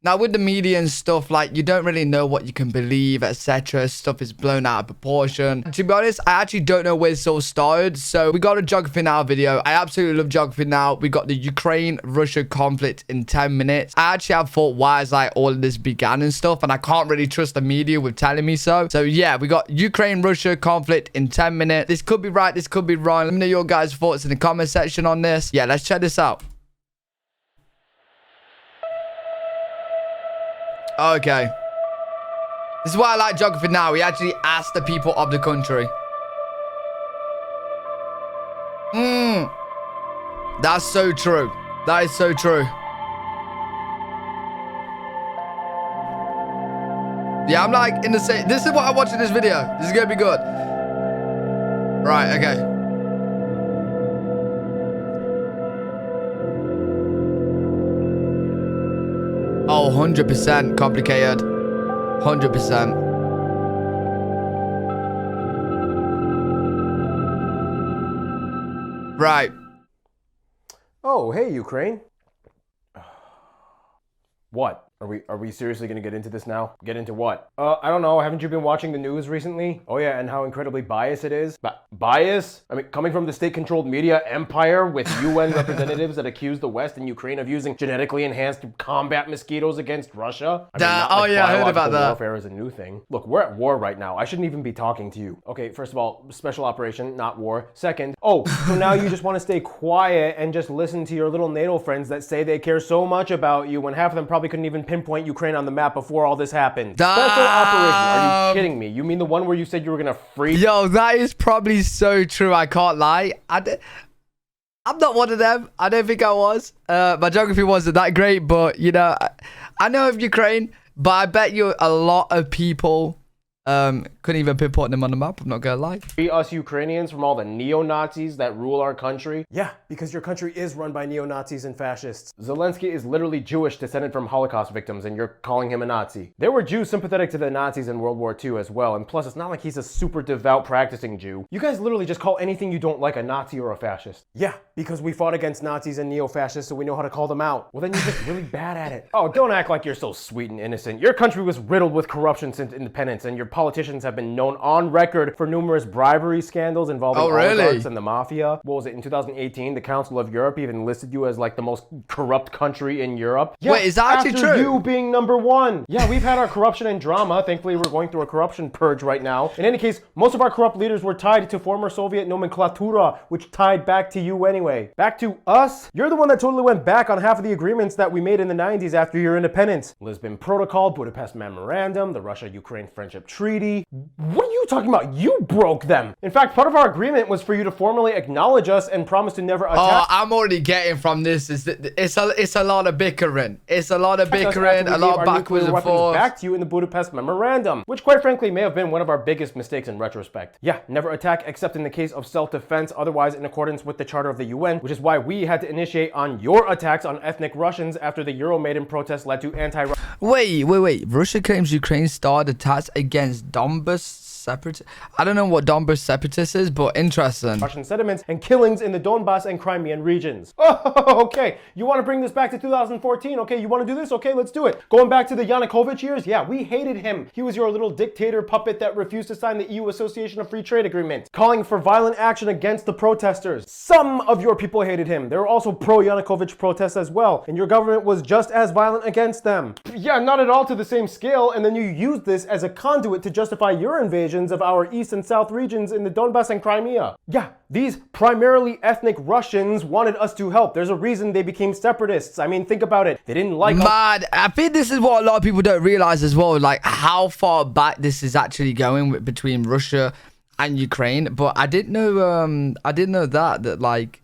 Now, with the media and stuff, like, you don't really know what you can believe, etc. Stuff is blown out of proportion. To be honest, I actually don't know where this all started. So, we got a Geography Now video. I absolutely love Geography Now. We got the Ukraine-Russia conflict in 10 minutes. I actually have thought why is, like, all of this began and stuff. And I can't really trust the media with telling me so. So, yeah, we got Ukraine-Russia conflict in 10 minutes. This could be right. This could be wrong. Let me know your guys' thoughts in the comment section on this. Yeah, let's check this out. Okay. This is why I like Geography Now. We actually ask the people of the country. That's so true. That is so true. Yeah, I'm like in the same. This is what I watch in this video. This is going to be good. Right, okay. Oh, 100% complicated. 100%. Right. Oh, hey, Ukraine. What? Are we seriously going to get into this now? Get into what? I don't know. Haven't you been watching the news recently? Oh yeah, and how incredibly biased it is. Bias? I mean, coming from the state-controlled media empire with UN representatives that accuse the West and Ukraine of using genetically enhanced combat mosquitoes against Russia. I mean, oh yeah, I heard about that. Warfare is a new thing. Look, we're at war right now. I shouldn't even be talking to you. Okay, first of all, special operation, not war. Second, oh, so now you just want to stay quiet and just listen to your little NATO friends that say they care so much about you when half of them probably couldn't even pinpoint Ukraine on the map before all this happened. Special operation. Are you kidding me? You mean the one where you said you were gonna free? Yo, that is probably so true. I can't lie. I'm not one of them. I don't think I was. My geography wasn't that great, but you know, I know of Ukraine, but I bet you a lot of people couldn't even pinpoint them on the map. I'm not gonna lie. Free us Ukrainians from all the neo-Nazis that rule our country. Yeah, because your country is run by neo-Nazis and fascists. Zelensky is literally Jewish, descended from Holocaust victims, and you're calling him a Nazi. There were Jews sympathetic to the Nazis in World War II as well, and plus it's not like he's a super devout practicing Jew. You guys literally just call anything you don't like a Nazi or a fascist. Yeah, because we fought against Nazis and neo-fascists, so we know how to call them out. Well, then you're just really bad at it. Oh, don't act like you're so sweet and innocent. Your country was riddled with corruption since independence, and your politicians have been known on record for numerous bribery scandals involving oligarchs and the mafia. What was it, in 2018, the Council of Europe even listed you as like the most corrupt country in Europe? Yeah, wait, is that actually true? You being number one. Yeah, we've had our corruption and drama. Thankfully, we're going through a corruption purge right now. In any case, most of our corrupt leaders were tied to former Soviet nomenclatura, which tied back to you anyway. Back to us? You're the one that totally went back on half of the agreements that we made in the 90s after your independence. Lisbon Protocol, Budapest Memorandum, the Russia-Ukraine Friendship Treaty. What are you talking about? You broke them. In fact, part of our agreement was for you to formally acknowledge us and promise to never attack. Oh, I'm already getting from this. It's a lot of bickering. It's a lot of bickering, a lot of backwards and forth. Back to you in the Budapest Memorandum, which quite frankly may have been one of our biggest mistakes in retrospect. Yeah, never attack except in the case of self-defense, otherwise in accordance with the Charter of the UN, which is why we had to initiate on your attacks on ethnic Russians after the Euromaidan protests led to anti-Russian. Wait. Russia claims Ukraine started attacks against Donbas separatists. I don't know what Donbas separatists is, but interesting. Russian sentiments and killings in the Donbas and Crimean regions. Oh, okay. You want to bring this back to 2014? Okay, you want to do this? Okay, let's do it. Going back to the Yanukovych years? Yeah, we hated him. He was your little dictator puppet that refused to sign the EU Association of Free Trade Agreement, calling for violent action against the protesters. Some of your people hated him. There were also pro-Yanukovych protests as well, and your government was just as violent against them. Yeah, not at all to the same scale, and then you used this as a conduit to justify your invasion of our east and south regions in the Donbas and Crimea. Yeah, these primarily ethnic Russians wanted us to help. There's a reason they became separatists. I mean, think about it. They didn't like... Man, I think this is what a lot of people don't realize as well, like how far back this is actually going between Russia and Ukraine. But I didn't know that like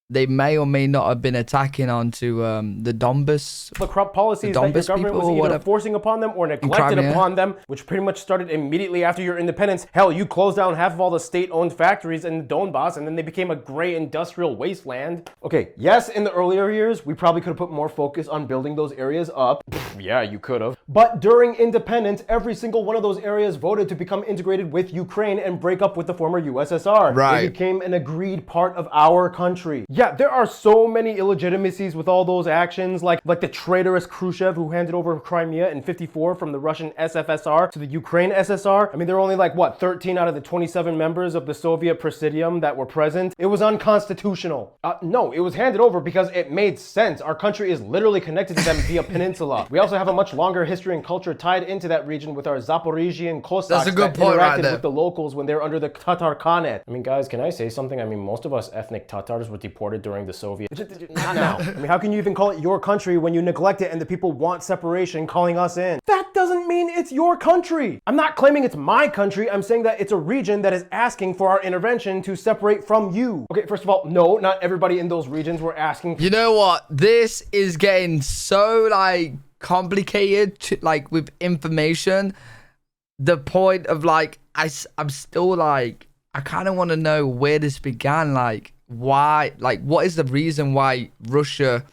they may or may not have been attacking onto the Donbas. The corrupt policies that your government was either forcing upon them or neglected upon them, which pretty much started immediately after your independence. Hell, you closed down half of all the state-owned factories in the Donbas, and then they became a gray industrial wasteland. Okay, yes, in the earlier years, we probably could have put more focus on building those areas up. Yeah, you could have. But during independence, every single one of those areas voted to become integrated with Ukraine and break up with the former USSR. Right. They became an agreed part of our country. Yeah, there are so many illegitimacies with all those actions, like the traitorous Khrushchev who handed over Crimea in '54 from the Russian SFSR to the Ukraine SSR. I mean, there were only like, what, 13 out of the 27 members of the Soviet Presidium that were present. It was unconstitutional. No, it was handed over because it made sense. Our country is literally connected to them via peninsula. We also have a much longer history and culture tied into that region with our Zaporizhian Cossacks That's a good that point interacted right there. with the locals when they were under the Tatar Khanate. I mean, guys, can I say something? I mean, most of us ethnic Tatars were deported during the Soviet... Not now. I mean, how can you even call it your country when you neglect it and the people want separation, calling us in? That doesn't mean it's your country. I'm not claiming it's my country. I'm saying that it's a region that is asking for our intervention to separate from you. Okay, first of all, no, not everybody in those regions were asking. You know what? This is getting so like complicated to, like, with information. The point of like, I'm still like, I kind of want to know where this began. Like, why? Like, what is the reason why Russia,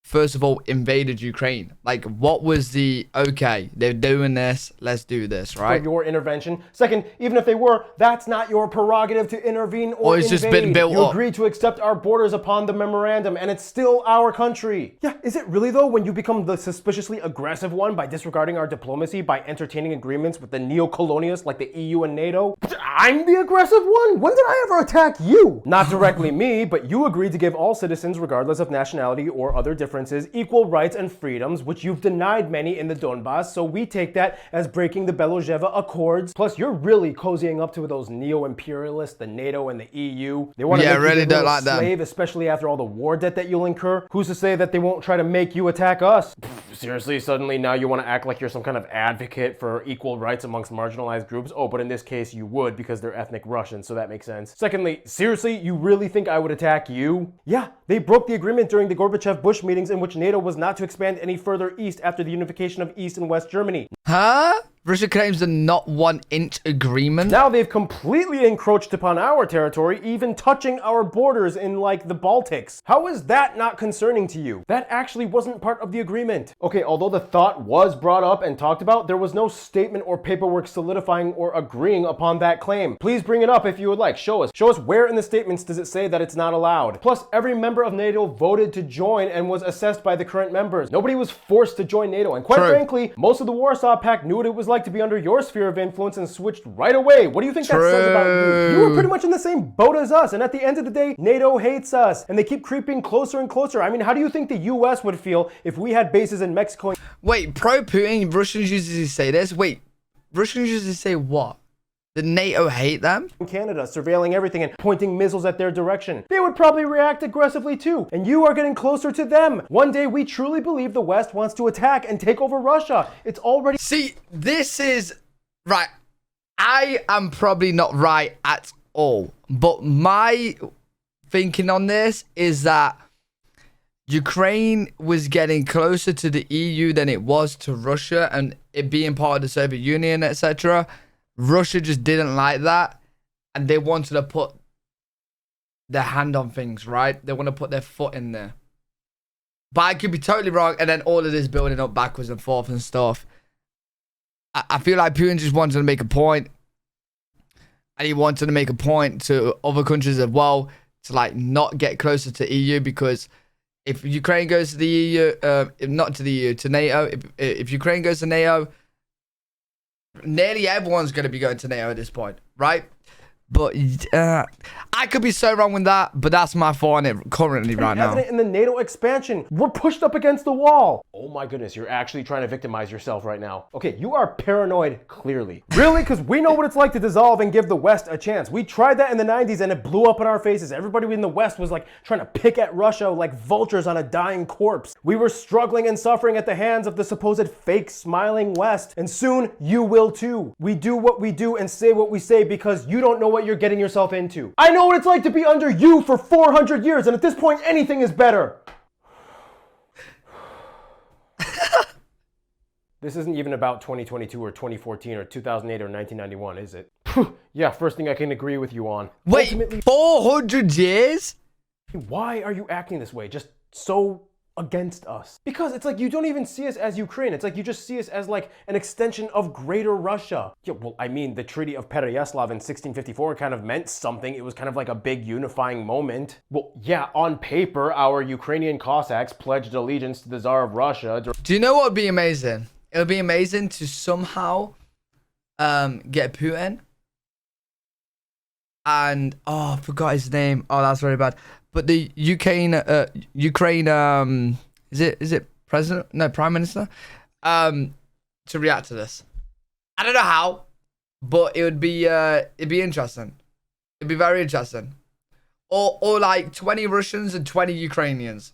first of all, invaded Ukraine? Like, what was the, okay, they're doing this, let's do this, right? For your intervention. Second, even if they were, that's not your prerogative to intervene or it's invade. just been built You up. agreed to accept our borders upon the memorandum, and it's still our country. Yeah, is it really though when you become the suspiciously aggressive one by disregarding our diplomacy, by entertaining agreements with the neo-colonialists like the EU and NATO? I'm the aggressive one? When did I ever attack you? Not directly me, but you agreed to give all citizens, regardless of nationality or other differences, equal rights and freedoms, which you've denied many in the Donbass, so we take that as breaking the Belozheva Accords. Plus, you're really cozying up to those neo-imperialists, the NATO and the EU. They want to make you really their don't little like them. slave, especially after all the war debt that you'll incur. Who's to say that they won't try to make you attack us? Seriously, suddenly now you want to act like you're some kind of advocate for equal rights amongst marginalized groups? Oh, but in this case you would because they're ethnic Russians, so that makes sense. Secondly, seriously, you really think I would attack you? Yeah, they broke the agreement during the Gorbachev-Bush meetings in which NATO was not to expand any further east after the unification of East and West Germany. Huh? Russia claims the not 1 inch agreement. Now they've completely encroached upon our territory, even touching our borders in like the Baltics. How is that not concerning to you? That actually wasn't part of the agreement. Okay, although the thought was brought up and talked about, there was no statement or paperwork solidifying or agreeing upon that claim. Please bring it up if you would like. Show us. Show us where in the statements does it say that it's not allowed. Plus, every member of NATO voted to join and was assessed by the current members. Nobody was forced to join NATO, and quite frankly, most of the Warsaw Pact knew what it was like to be under your sphere of influence and switched right away. What do you think that says about you? You were pretty much in the same boat as us, and at the end of the day, NATO hates us, and they keep creeping closer and closer. I mean, how do you think the US would feel if we had bases in Mexico? Wait, pro-Putin, Russians usually say this? Wait, Russians usually say what? Did NATO hate them? In Canada, surveilling everything and pointing missiles at their direction. They would probably react aggressively too, and you are getting closer to them. One day, we truly believe the West wants to attack and take over Russia. It's already... See, this is... Right, I am probably not right at all, but my thinking on this is that Ukraine was getting closer to the EU than it was to Russia, and it being part of the Soviet Union, etc. Russia just didn't like that, and they wanted to put their hand on things, right? They want to put their foot in there. But I could be totally wrong, and then all of this building up backwards and forth and stuff. I feel like Putin just wanted to make a point, and he wanted to make a point to other countries as well to like not get closer to EU, because if Ukraine goes to the EU, if not to the EU, to NATO, if Ukraine goes to NATO, nearly everyone's going to be going to NATO at this point, right? But I could be so wrong with that, but that's my thought on it currently right now. Evident in the NATO expansion. We're pushed up against the wall. Oh my goodness, you're actually trying to victimize yourself right now. Okay, you are paranoid, clearly. Really? Because we know what it's like to dissolve and give the West a chance. We tried that in the 90s and it blew up in our faces. Everybody in the West was like trying to pick at Russia like vultures on a dying corpse. We were struggling and suffering at the hands of the supposed fake smiling West. And soon you will too. We do what we do and say what we say because you don't know what you're getting yourself into. I know what it's like to be under you for 400 years, and at this point, anything is better. This isn't even about 2022 or 2014 or 2008 or 1991, is it? Yeah, first thing I can agree with you on. Wait, 400 years? Why are you acting this way? Just so against us. Because it's like you don't even see us as Ukraine. It's like you just see us as like an extension of Greater Russia. Yeah, well, I mean, the Treaty of Pereyaslav in 1654 kind of meant something. It was kind of like a big unifying moment. Well, yeah, on paper, our Ukrainian Cossacks pledged allegiance to the Tsar of Russia. Do you know what would be amazing? It would be amazing to somehow get Putin and I forgot his name. Oh, that's very bad. But the Ukraine is it president? No, prime minister. To react to this. I don't know how, but it'd be interesting. It'd be very interesting. Or like 20 Russians and 20 Ukrainians.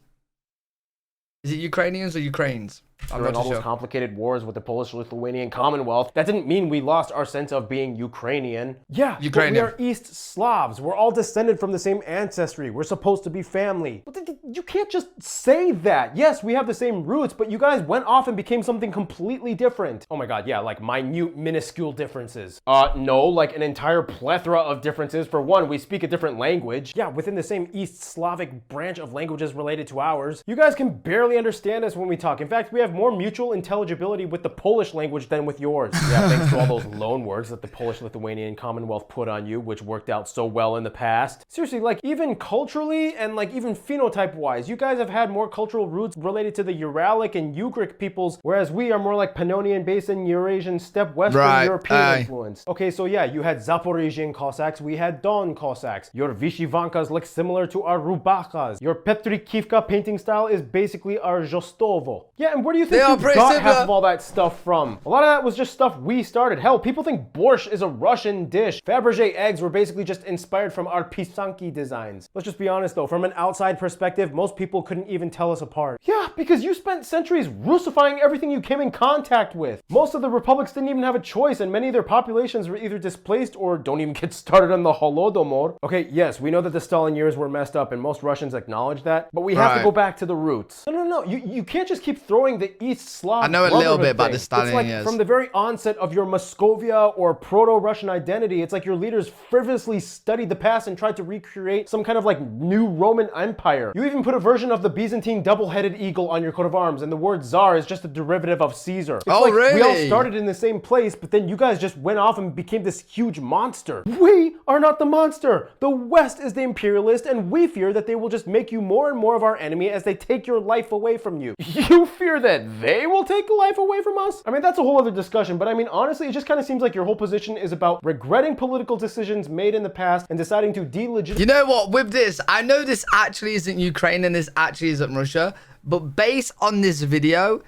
Is it Ukrainians or Ukraines? I'm During not all too those sure. complicated wars with the Polish-Lithuanian Commonwealth, that didn't mean we lost our sense of being Ukrainian. Yeah, Ukrainian. but we are East Slavs. We're all descended from the same ancestry. We're supposed to be family. But you can't just say that. Yes, we have the same roots, but you guys went off and became something completely different. Oh my god, yeah, like minute, minuscule differences. No, like an entire plethora of differences. For one, we speak a different language. Yeah, within the same East Slavic branch of languages related to ours. You guys can barely understand us when we talk. In fact, we have more mutual intelligibility with the Polish language than with yours. Yeah, thanks to all those loan words that the Polish-Lithuanian Commonwealth put on you, which worked out so well in the past. Seriously, like even culturally and like even phenotype-wise, you guys have had more cultural roots related to the Uralic and Ugric peoples, whereas we are more like Pannonian Basin, Eurasian, steppe, Western European influence. Okay, so yeah, you had Zaporizhian Cossacks, we had Don Cossacks. Your Vishivankas look similar to our Rubachas. Your Petrikivka painting style is basically our Jostovo. Yeah, and where do you think you got half of all that stuff from? A lot of that was just stuff we started. Hell, people think borscht is a Russian dish. Fabergé eggs were basically just inspired from our pisanki designs. Let's just be honest though, from an outside perspective, most people couldn't even tell us apart. Yeah, because you spent centuries Russifying everything you came in contact with. Most of the republics didn't even have a choice, and many of their populations were either displaced or don't even get started on the Holodomor. Okay, yes, we know that the Stalin years were messed up, and most Russians acknowledge that, but we have to go back to the roots. No, you can't just keep throwing the East Slav. I know a little bit about the Stalin It's like years. from the very onset of your Moscovia or proto-Russian identity, it's like your leaders frivolously studied the past and tried to recreate some kind of like new Roman Empire. You even put a version of the Byzantine double-headed eagle on your coat of arms, and the word Tsar is just a derivative of Caesar. It's like really? We all started in the same place, but then you guys just went off and became this huge monster. We are not the monster. The West is the imperialist, and we fear that they will just make you more and more of our enemy as they take your life away from you. You fear that they will take life away from us? I mean, that's a whole other discussion, but I mean, honestly, it just kind of seems like your whole position is about regretting political decisions made in the past and deciding to delegitimize. You know what? With this, I know this actually isn't Ukraine and this actually isn't Russia, but based on this video,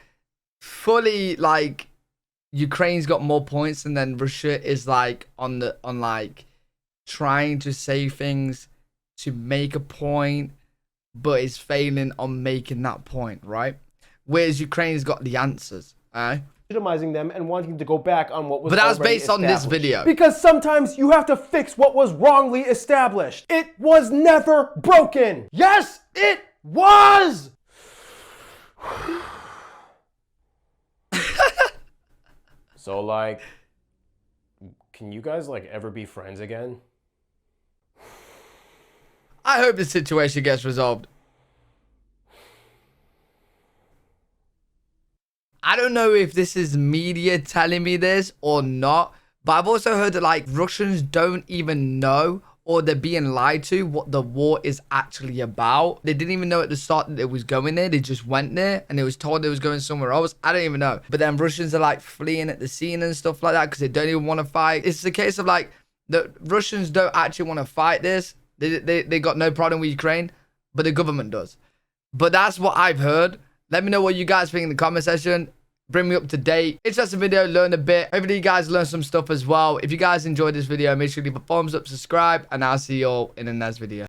fully like Ukraine's got more points and then Russia is like on like trying to say things to make a point, but is failing on making that point, right? Whereas Ukraine's got the answers, legitimizing them and wanting to go back on what was. But that was already based on this video. Because sometimes you have to fix what was wrongly established. It was never broken. Yes, it was. So like, can you guys like ever be friends again? I hope the situation gets resolved. I don't know if this is media telling me this or not, but I've also heard that like Russians don't even know or they're being lied to what the war is actually about. They didn't even know at the start that it was going there. They just went there and it was told it was going somewhere else. I don't even know. But then Russians are like fleeing at the scene and stuff like that because they don't even want to fight. It's a case of like the Russians don't actually want to fight this. They got no problem with Ukraine, but the government does. But that's what I've heard. Let me know what you guys think in the comment section. Bring me up to date. Interesting video, learn a bit. Hopefully you guys learned some stuff as well. If you guys enjoyed this video, make sure to leave a thumbs up, subscribe, and I'll see you all in the next video.